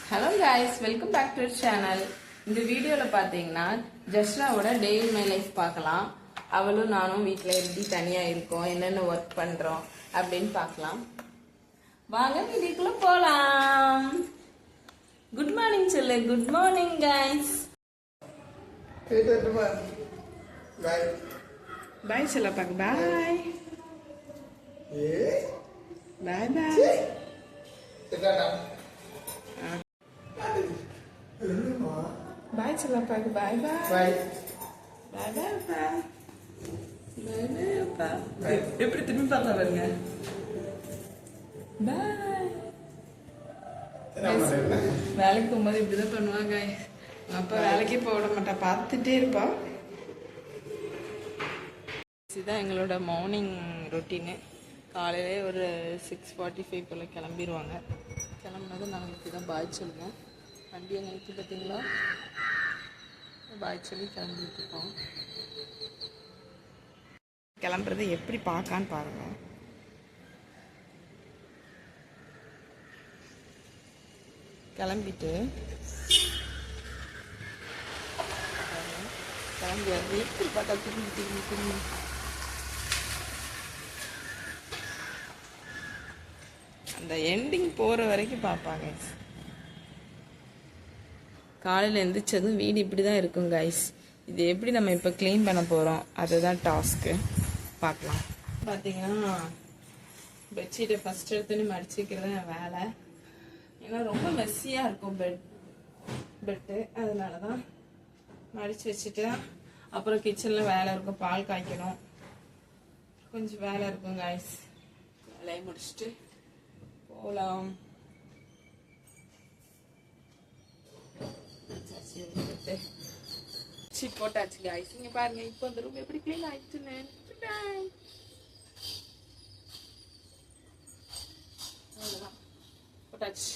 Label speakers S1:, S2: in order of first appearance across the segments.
S1: Hello guys, welcome back to channel. இந்த வீடியோவில் பார்த்தீங்கன்னா ஜஸ்ராவோட டெய்லி மை லைஃப் பார்க்கலாம். அவளும் நானும் வீட்டில் எப்படி தனியாக இருக்கோம், என்னென்ன ஒர்க் பண்ணுறோம் அப்படின்னு பார்க்கலாம். வாங்க வீடியோக்குள்ள போகலாம். குட் மார்னிங் சொல்லு. Good morning guys. பாய் சொல்ல பாக்க. பாய் பாய் பாய். பாய் சொல்ல பாக்க. பாய் பாய் பாய் பாய் பாய் அப்பா. பாய் பாய் அப்பா. எப்படி திரும்பி பார்த்தா பாருங்க. பாய். வேலைக்கு போகும்போது இப்படிதான் பண்ணுவாங்க. அப்பா வேலைக்கே போட மாட்டா, பார்த்துட்டே இருப்பா. இதுதான் எங்களோட மார்னிங் ரொட்டீனு. காலையிலே ஒரு 6:45 போல் கிளம்பிடுவாங்க. கிளம்புனது நாங்கள் இப்படி தான் பாய் சொல்லுவோம். வண்டியை நிறுத்தி பார்த்தீங்களா, பாய் சொல்லி கிளம்பிட்டு இருக்கோம். கிளம்புறது எப்படி பார்க்கான்னு பாருங்க. கிளம்பிட்டு கிளம்பி வந்து எப்படி பார்த்தா திரும்பி அந்த எண்டிங் போகிற வரைக்கும் பார்ப்பாங்க. காலையில் எழுந்திரிச்சதும் வீடு இப்படி தான் இருக்கும் கைஸ். இது எப்படி நம்ம இப்போ க்ளீன் பண்ண போகிறோம், அதுதான் டாஸ்க்கு. பார்க்கலாம். பார்த்தீங்கன்னா பெட்ஷீட்டை ஃபஸ்ட் எடுத்துன்னு மடிச்சிக்கிறது என் வேலை. ஏன்னா ரொம்ப மெஸ்ஸியாக இருக்கும் பெட்டு. அதனால தான் மடித்து வச்சுட்டு அப்புறம் கிச்சனில் வேலை இருக்கும். பால் காய்க்கணும், கொஞ்சம் வேலை இருக்கும் கைஸ். வேலையை முடிச்சுட்டு போகலாம். போட்டாச்சு கைஸ். இங்க பாருங்க, இப்போ இந்த ரூம் எப்படி கிளீன் ஆயிடுச்சுன்னு. போட்டாச்சு.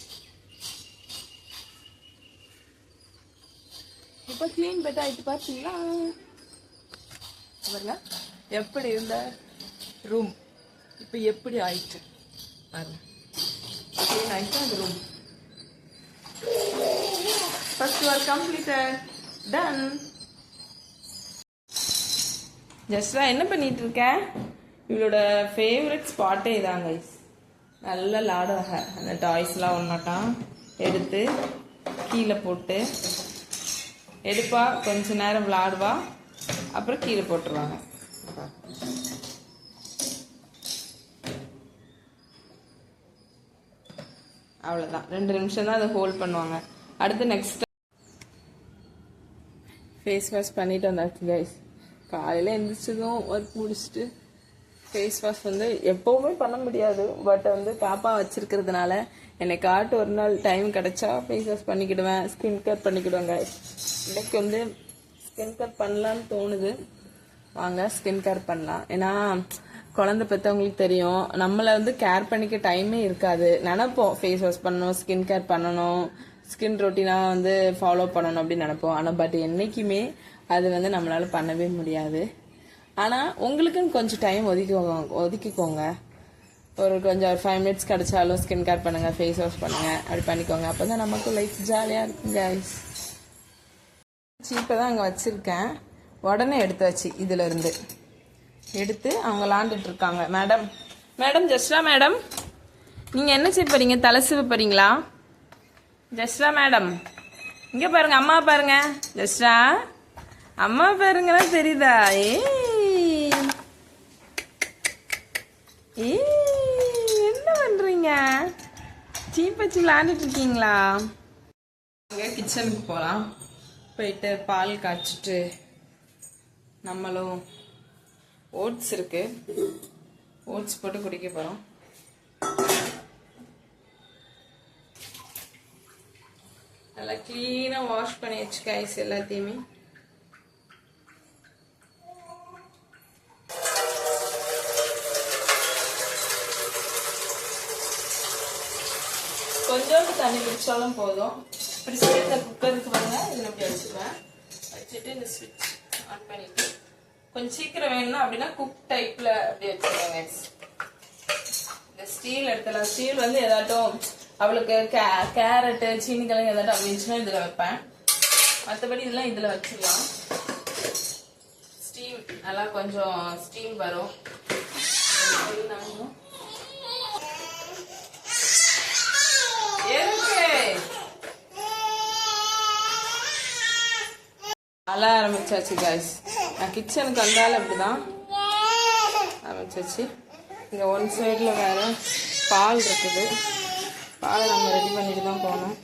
S1: இப்போ கிளீன் பெட் ஆயிட்டு பார்த்தீங்களா பாருங்க. எப்படி இருந்த ரூம் இப்போ எப்படி ஆயிடுச்சு பாருங்க. கிளீன் ஆயிடுச்சு அந்த room. First work completed. Done. ஜஸ்ரா என்ன பண்ணிட்டு இருக்க? இவளோட ஃபேவரட் ஸ்பாட்டே இதான் கைஸ். நல்ல விளாடுவாங்க. அந்த டாய்ஸ்லாம் ஒன்றாட்டம் எடுத்து கீழே போட்டு எடுப்பா, கொஞ்ச நேரம் விளாடுவா, அப்புறம் கீழே போட்டுருவாங்க. அவ்வளோதான், 2 நிமிஷம் தான் அதை ஹோல்ட் பண்ணுவாங்க. அடுத்து நெக்ஸ்ட் ஃபேஸ் வாஷ் பண்ணிட்டு வந்தாச்சு கைஸ். காலையில் எழுந்திரிச்சதும் ஒர்க் முடிச்சுட்டு ஃபேஸ் வாஷ் வந்து எப்போவுமே பண்ண முடியாது. பட் வந்து பாப்பா வச்சிருக்கிறதுனால என்னைக்காட்டு ஒரு நாள் டைம் கிடைச்சா ஃபேஸ் வாஷ் பண்ணிக்கிடுவேன், ஸ்கின் கேர் பண்ணிக்கிடுவேன் கைஸ். இன்னைக்கு வந்து ஸ்கின் கேர் பண்ணலான்னு தோணுது. வாங்க ஸ்கின் கேர் பண்ணலாம். ஏன்னா குழந்தை பெற்றவங்களுக்கு தெரியும், நம்மளை வந்து கேர் பண்ணிக்க டைமே இருக்காது. நினைப்போம் ஃபேஸ் வாஷ் பண்ணணும், ஸ்கின் கேர் பண்ணணும், ஸ்கின் ரொட்டீனாக வந்து ஃபாலோ பண்ணணும் அப்படின்னு நினைப்போம். ஆனால் பட் என்றைக்குமே அது வந்து நம்மளால பண்ணவே முடியாது. ஆனால் உங்களுக்குன்னு கொஞ்சம் டைம் ஒதுக்கிக்கோங்க. கொஞ்சம் ஒரு 5 மினிட்ஸ் கிடைச்சாலும் ஸ்கின் கேர் பண்ணுங்கள், ஃபேஸ் வாஷ் பண்ணுங்கள், அப்படி பண்ணிக்கோங்க. அப்போ தான் நமக்கு லைஃப் ஜாலியாக இருக்கும் கைஸ். சீப்பை தான் அங்கே வச்சுருக்கேன். உடனே எடுத்தாச்சு. இதிலேருந்து எடுத்து அவங்க விளாண்டுட்டு இருக்காங்க. மேடம் ஜஸ்ரா மேடம், நீங்கள் என்ன செய்ய போறீங்க? தலை சீவ போறீங்களா? ஜஸ்ரா மேடம் இங்கே பாருங்க, அம்மா பாருங்க. ஜஸ்ரா அம்மா பாருங்கன்னா தெரியுதா? என்ன பண்றீங்க? சீப் வச்சு விளையாண்டுட்டு இருக்கீங்களா? கிச்சனுக்கு போகலாம். போயிட்டு பால் காய்ச்சிட்டு நம்மளும் ஓட்ஸ் இருக்கு, ஓட்ஸ் போட்டு குடிக்க போகிறோம். நல்லா கிளீனாக வாஷ் பண்ணி வச்சு கைஸ் எல்லாத்தையுமே. கொஞ்சோண்டு தண்ணி குடிச்சாலும் போதும். இப்படி சேர்த்த குக்கருக்கு பாருங்க, இதில் இப்படி வச்சுக்குவேன். வச்சுட்டு இந்த ஸ்விட்ச் ஆன் பண்ணிட்டு கொஞ்சம் சீக்கிரம் வேணும்னா அப்படின்னா குக் டைப்ல அப்படி வச்சுக்கோங்க. இந்த ஸ்டீல் எடுத்துலாம். ஸ்டீல் வந்து ஏதாட்டும் அவளுக்கு கேரட்டு சீனிக்கிழங்கு ஏதாட்டும் இருந்துச்சுன்னா இதில் வைப்பேன். மற்றபடி இதெல்லாம் இதில் வச்சிடலாம். ஸ்டீம் நல்லா கொஞ்சம் ஸ்டீம் வரும். அழ ஆரம்பிச்சாச்சு கைஸ். நான் கிச்சனுக்கு வந்தாலும் அப்படிதான் ஆரம்பிச்சாச்சு. இங்கே ஒன் சைடில் வேற பால் இருக்குது. பாலை நம்ம ரெடி பண்ணிட்டு தான் போகணும்.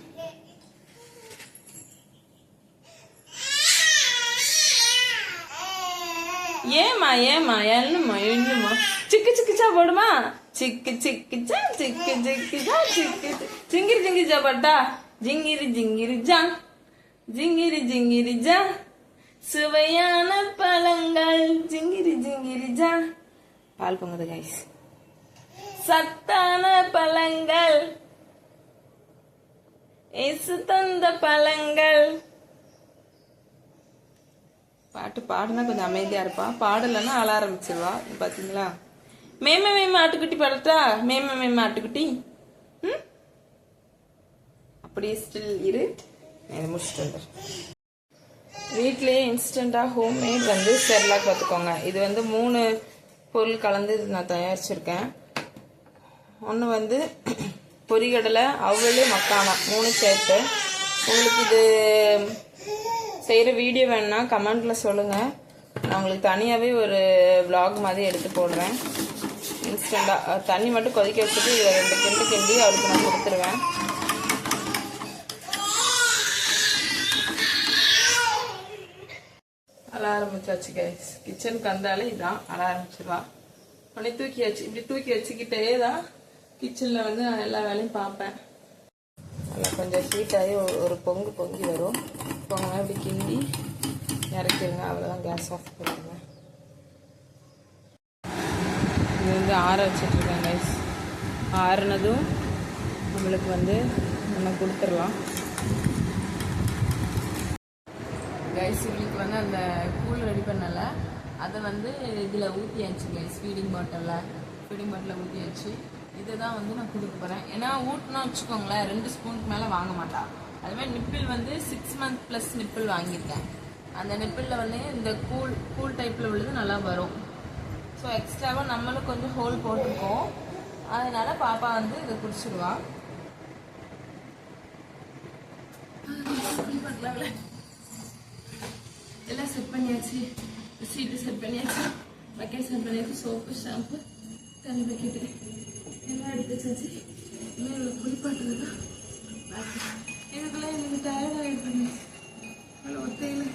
S1: ஏமா என்னம்மா சிக்கு சிக்கிச்சா போடுமா? சிக்கு சிக்கிச்சா சிக்கு சிக்கிச்சா சிக்கு ஜிங்கிரி ஜிங்கிரிச்சா போட்டா ஜிங்கிரி ஜிங்கிரி ஜா ஜிங்கிரி ஜிங்கிரி ஜா சுவையான பழங்கள் ஜிங்கிரி ஜிங்கிரி ஜா. பால் பொங்குது கைஸ். சத்தான பழங்கள் இயேசு தந்த பழங்கள். பாட்டு பாடுனா கொஞ்சம் அமைதியா இருப்பா, பாடலன்னா அழ ஆரம்பிச்சிருவா. பாத்தீங்களா? மேம மேம ஆட்டுக்குட்டி பாடட்டா? மேம மேம ஆட்டுக்குட்டி. அப்படியே ஸ்டில் இரு, முடிச்சுட்டு வந்துடு. வீட்லயே இன்ஸ்டண்டா ஹோம்மேட் வந்து செர்லாக் பார்த்துக்கோங்க. இது வந்து 3 பொருள் கலந்து இது நான் தயாரிச்சிருக்கேன். ஒன்று வந்து பொரிகடலை, அவல், மக்கானா 3 சேர்த்து. உங்களுக்கு இது செய்கிற வீடியோ வேணுன்னா கமெண்ட்டில் சொல்லுங்கள். நான் உங்களுக்கு தனியாகவே ஒரு vlog மாதிரி எடுத்து போடுறேன். இன்ஸ்டண்ட்டாக தண்ணி மட்டும் கொதிக்க வச்சுட்டு இதில் 2 கிண்டு கிண்டி அவருக்கு நான் கொடுத்துருவேன். அழ ஆரம்பிச்சாச்சு கைஸ். கிச்சனுக்கு வந்தாலே இதான் அழ ஆரம்பிச்சிருவா. உடனே இப்படி தூக்கி வச்சுக்கிட்டே தான் கிச்சனில் வந்து நான் எல்லா வேலையும் பார்ப்பேன். நல்லா கொஞ்சம் ஹீட்டாகி ஒரு பொங்கி வரும். பொங்கலாம் இப்படி கிண்டி இறக்கிடுங்க. அவ்வளோதான், கேஸ் ஆஃப் பண்ணுங்க. இது வந்து ஆற வச்சிட்ருக்கேன் கைஸ். ஆறுனதும் நம்மளுக்கு வந்து நம்ம கொடுத்துடலாம். கைஸ் இவளுக்கு வந்து அந்த கூழ் ரெடி பண்ணல, அதை வந்து இதில் ஊற்றியாச்சு கைஸ். ஃபீடிங் பாட்டிலில் ஊற்றியாச்சு. இதை தான் வந்து நான் கொடுக்க போகிறேன். ஏன்னா ஊட்டினா வச்சுக்கோங்களேன் 2 ஸ்பூனுக்கு மேலே வாங்க மாட்டா. அதுமாதிரி நிப்பிள் வந்து 6 month ப்ளஸ் நிப்பிள் வாங்கியிருக்கேன். அந்த நிப்பிளில் வந்து இந்த கூல் டைப்பில் உள்ளது நல்லா வரும். ஸோ எக்ஸ்ட்ராவாக நம்மளும் கொஞ்சம் ஹோல் போட்டிருக்கோம். அதனால பாப்பா வந்து இதை குடிச்சிடுவா. எல்லாம் செட் பண்ணியாச்சு. சீட்டு செட் பண்ணியாச்சு, பக்கெட் செட் பண்ணியாச்சு, சோப்பு, ஷாம்பு, தண்ணி பக்கெட்டு எல்லாம் எடுத்து வச்சாச்சு. இன்னும் குளிப்பாட்டுறது தான். இதுக்குள்ள எனக்கு டயர்ட் ஆகிடுது. ஒத்தையில்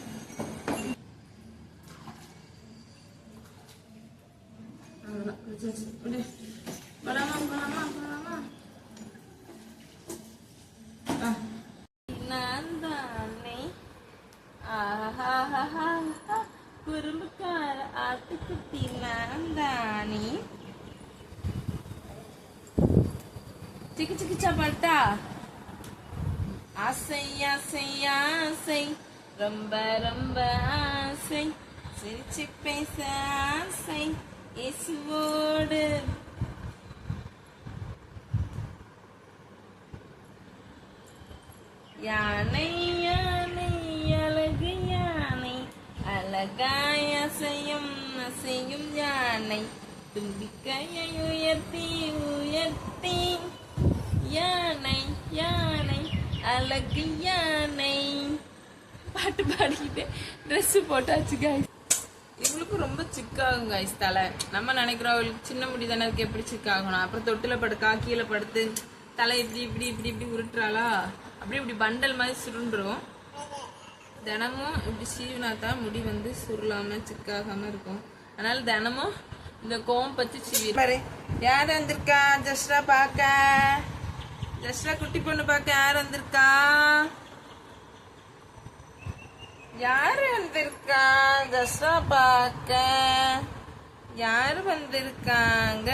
S1: அவ்வளோதான் குளிச்சாச்சு. போலாமா? நான் தானே குறும்புக்கார ஆட்டுக்குட்டி நான் தானே. சிக்கு சிக்கு சாப்பாட்டா? ஆசை ஆசை ஆசை ரொம்ப ரொம்ப ஆசை சிரிச்சு பேச ஆசை இயேசுவோடு. யானை யானை அழகு யானை அழகாய் அசையும் யானை தும்பிக்கையை உயர்த்தி உயர்த்தி யானை யானை அழகு யானை. பாட்டு பாடிக்கிட்டு ட்ரெஸ் போட்டாச்சு கைஸ். இவளுக்கு ரொம்ப சிக்காகும் கைஸ் தலை. நம்ம நினைக்கிறோம் அவளுக்கு சின்ன முடி தானே, அதுக்கு எப்படி சிக்காகணும். அப்புறம் தொட்டில படுக்கா, கீழே படுத்து தலை இப்படி உருட்டுறாளா, இப்படி பண்டல் மாதிரி சுருண்டுரும். தினமும் இப்படி சீவினா தான் முடி வந்து சுருளாம சிக்காகாம இருக்கும். அதனால தினமும் இந்த கோம் பத்தி சீவி பாரு. யார் வந்திருக்கா? ஜஸ்ரா பார்க்க, ஜஸ்ரா குட்டி பொண்ணு பார்க்க யார் வந்திருக்கா? யாரு வந்திருக்கா? ஜஸ்ரா பார்க்க யாரு வந்திருக்காங்க?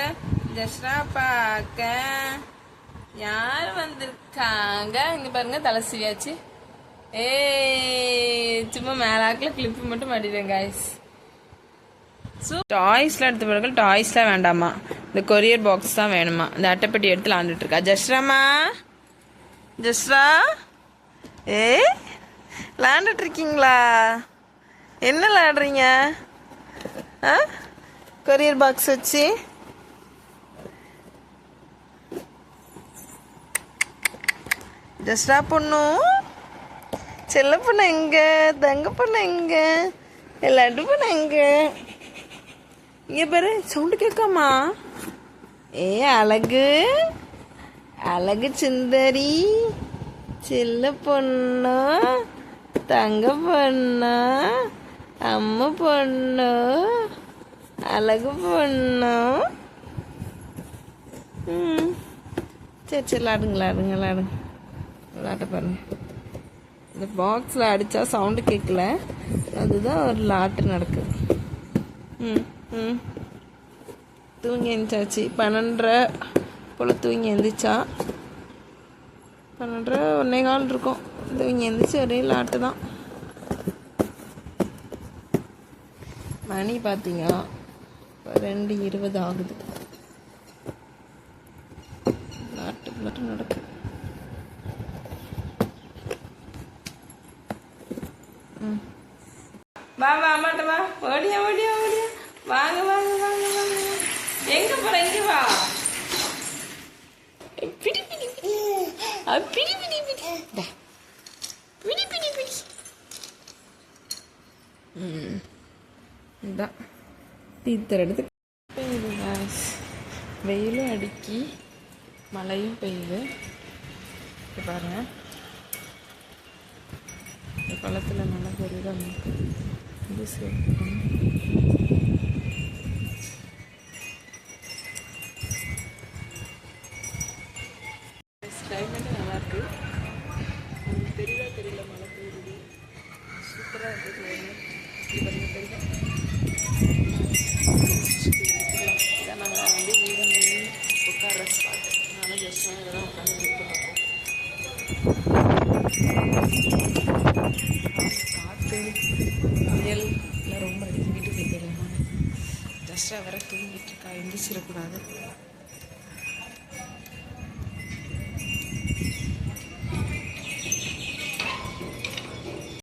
S1: ஜஸ்ரா பார்க்க யார் வந்திருக்காங்க? இங்க பாருங்க, தலை சீவியாச்சு. சும்மா மேலாக்கில் கிளிப்பு மட்டும் மாட்டிட்டேன் கைஸ். டாய்ஸ்லாம் எடுத்து பிறகு டாய்ஸ்லாம் வேண்டாமா, இந்த கொரியர் பாக்ஸ் தான் வேணுமா. இந்த அட்டைப்பட்டி எடுத்து விளாண்டுட்டு இருக்கா. ஜஸ்ராமா ஜஸ்ரா ஏ விளாண்டுட்டு இருக்கீங்களா? என்ன விளாடுறீங்க? ஆ கொரியர் பாக்ஸ் வச்சு ஜஸ்ரா பொண்ணு செல்ல பொண்ணு எங்க? தங்க பொண்ணு எங்க? லட்டு பொண்ணு எங்க? இங்க பாரு சவுண்டு கேட்காமா? ஏ அழகு அழகு சுந்தரி செல்ல பொண்ணு தங்க பொண்ணு அம்மா பொண்ணு அழகு பொண்ணு. சரி சரி விளாடுங்க விளாட்ட பாருங்க. இந்த பாக்ஸில் அடித்தா சவுண்டு கேட்கல, அதுதான் ஒரு லாட்டு நடக்குது. தூங்கி எழுந்திரிச்சாச்சு. 12:30 போல் தூங்கி எழுந்திரிச்சா. 12:30 1:15 இருக்கும். தூங்கி எழுந்திரிச்சு ஒரே லாட்டு தான். மணி பார்த்தீங்கன்னா 2:20 ஆகுது. லாட்டு நடக்குது. வா அம்மாட்ட வா. ஓடியா வாங்க எங்க போற? இங்க வா. பிடி இதான் தீர்த்தர் எடுத்து பெய்யுது. வெயிலும் அடிக்கி மழையும் பெய்யுது. பாருங்க இந்த பழத்தில் நல்லா பெரியதாக நமக்கு இது சேர்க்கணும். கிளைமேட்டு நல்லாயிருக்கு. தெரியல மழை பெய்யுது. சூப்பராக இருக்குது கிளைமேட். இது தெரியல. இதான் நாங்கள் வந்து ஈவினிங் உட்கார ஸ்பாட். அதனால் ஜஸ்ட் இதெல்லாம் உட்காந்து வெயிட் பார்ப்போம். காற்று புயல் இல்லை ரொம்ப அடிக்க வீட்டுக்கு தெரியல. ஜஸ்ட்டாக வேற தூங்கிட்டு இருக்கா, எந்திரிச்சிடக்கூடாது.